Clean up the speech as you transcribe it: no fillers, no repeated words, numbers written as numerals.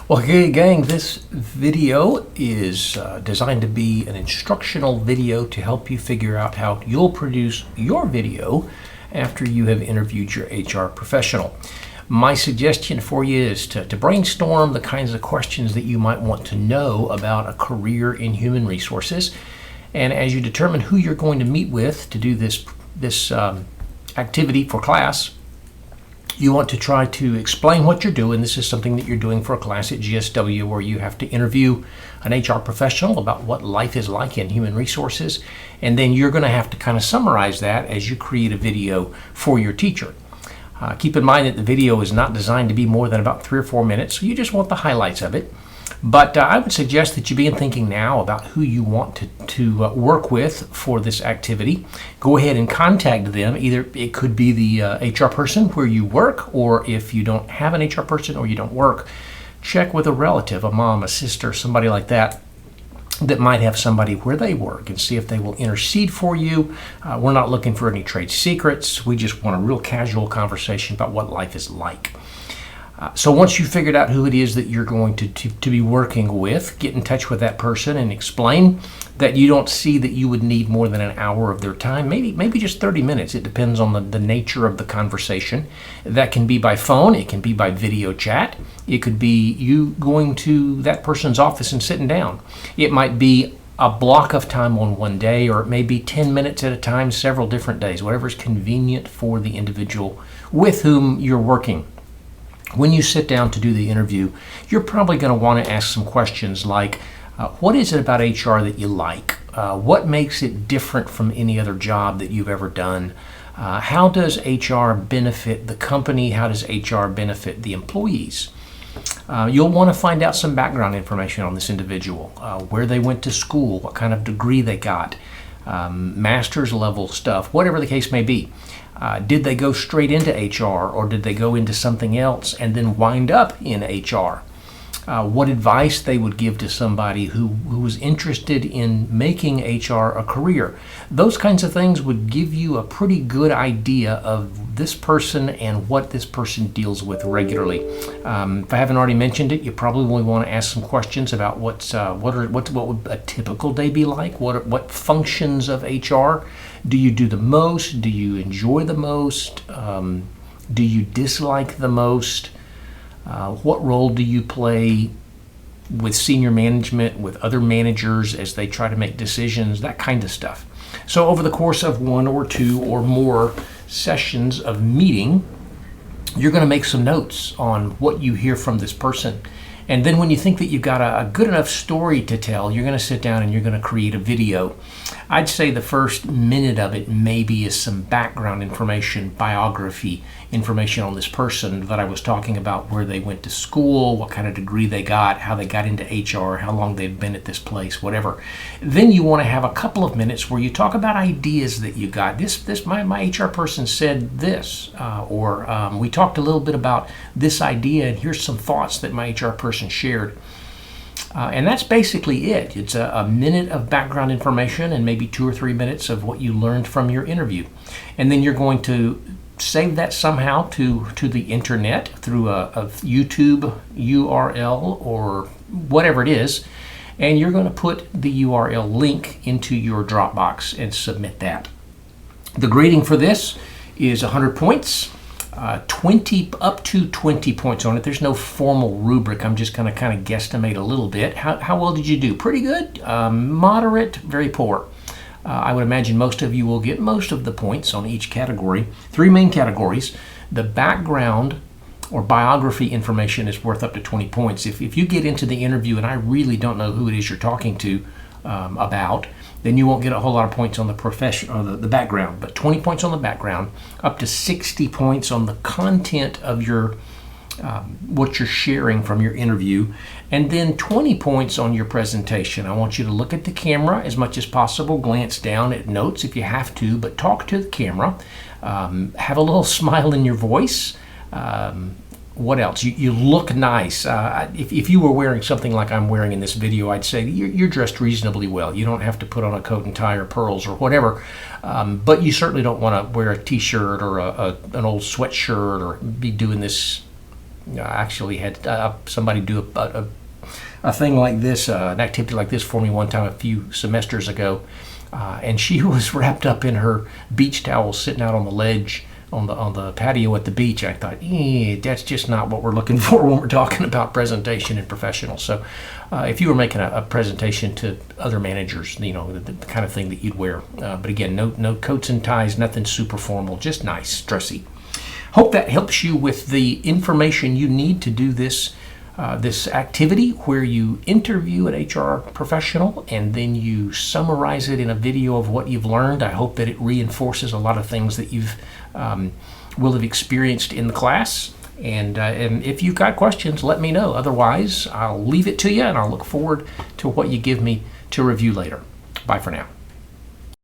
Well, hey gang, this video is designed to be an instructional video to help you figure out how you'll produce your video after you have interviewed your HR professional. My suggestion for you is to brainstorm the kinds of questions that you might want to know about a career in human resources. And as you determine who you're going to meet with to do this activity for class, you want to try to explain what you're doing. This is something that you're doing for a class at GSW where you have to interview an HR professional about what life is like in human resources. And then you're going to have to kind of summarize that as you create a video for your teacher. Keep in mind that the video is not designed to be more than about 3 or 4 minutes, so you just want the highlights of it. But I would suggest that you begin thinking now about who you want to work with for this activity. Go ahead and contact them. Either it could be the HR person where you work, or if you don't have an HR person or you don't work, check with a relative, a mom, a sister, somebody like that might have somebody where they work, and see if they will intercede for you. We're not looking for any trade secrets. We just want a real casual conversation about what life is like. So once you've figured out who it is that you're going to be working with, get in touch with that person and explain that you don't see that you would need more than an hour of their time, maybe just 30 minutes. It depends on the nature of the conversation. That can be by phone, it can be by video chat, it could be you going to that person's office and sitting down. It might be a block of time on one day, or it may be 10 minutes at a time, several different days, whatever is convenient for the individual with whom you're working. When you sit down to do the interview, you're probably going to want to ask some questions like, what is it about HR that you like? What makes it different from any other job that you've ever done? How does HR benefit the company? How does HR benefit the employees? You'll want to find out some background information on this individual, where they went to school, what kind of degree they got, master's level stuff, whatever the case may be. Did they go straight into HR, or did they go into something else and then wind up in HR? What advice they would give to somebody who was interested in making HR a career. Those kinds of things would give you a pretty good idea of this person and what this person deals with regularly. If I haven't already mentioned it, you probably will want to ask some questions about what would a typical day be like. What functions of HR do you do the most? Do you enjoy the most? Do you dislike the most? What role do you play with senior management, with other managers as they try to make decisions, that kind of stuff. So over the course of 1 or 2 or more sessions of meeting, you're going to make some notes on what you hear from this person. And then when you think that you've got a good enough story to tell, you're going to sit down and you're going to create a video. I'd say the first minute of it maybe is some background information, biography information on this person that I was talking about, where they went to school, what kind of degree they got, how they got into HR, how long they've been at this place, whatever. Then you want to have a couple of minutes where you talk about ideas that you got. My HR person said this, or we talked a little bit about this idea, and here's some thoughts that my HR person shared. And that's basically it. It's a minute of background information and maybe 2 or 3 minutes of what you learned from your interview. And then you're going to save that somehow to the internet through a YouTube URL or whatever it is. And you're going to put the URL link into your Dropbox and submit that. The grading for this is 100 points. 20 up to 20 points on it. There's no formal rubric. I'm just going to kind of guesstimate a little bit. How well did you do? Pretty good, moderate, very poor. I would imagine most of you will get most of the points on each category. 3 main categories. The background or biography information is worth up to 20 points. If you get into the interview and I really don't know who it is you're talking to about, then you won't get a whole lot of points on the profession or the background. But 20 points on the background, up to 60 points on the content of your what you're sharing from your interview, and then 20 points on your presentation. I want you to look at the camera as much as possible, glance down at notes if you have to, but talk to the camera. Have a little smile in your voice. What else? You look nice. If you were wearing something like I'm wearing in this video, I'd say you're dressed reasonably well. You don't have to put on a coat and tie or pearls or whatever, but you certainly don't want to wear a t-shirt or an old sweatshirt or be doing this I actually had somebody do a thing like this, an activity like this for me one time a few semesters ago, and she was wrapped up in her beach towel sitting out on the ledge on the patio at the beach. I thought, that's just not what we're looking for when we're talking about presentation and professional. So if you were making a presentation to other managers, the kind of thing that you'd wear. But again, no coats and ties, nothing super formal, just nice, dressy. Hope that helps you with the information you need to do this activity where you interview an HR professional and then you summarize it in a video of what you've learned. I hope that it reinforces a lot of things that you've will have experienced in the class. And if you've got questions, let me know. Otherwise, I'll leave it to you and I'll look forward to what you give me to review later. Bye for now.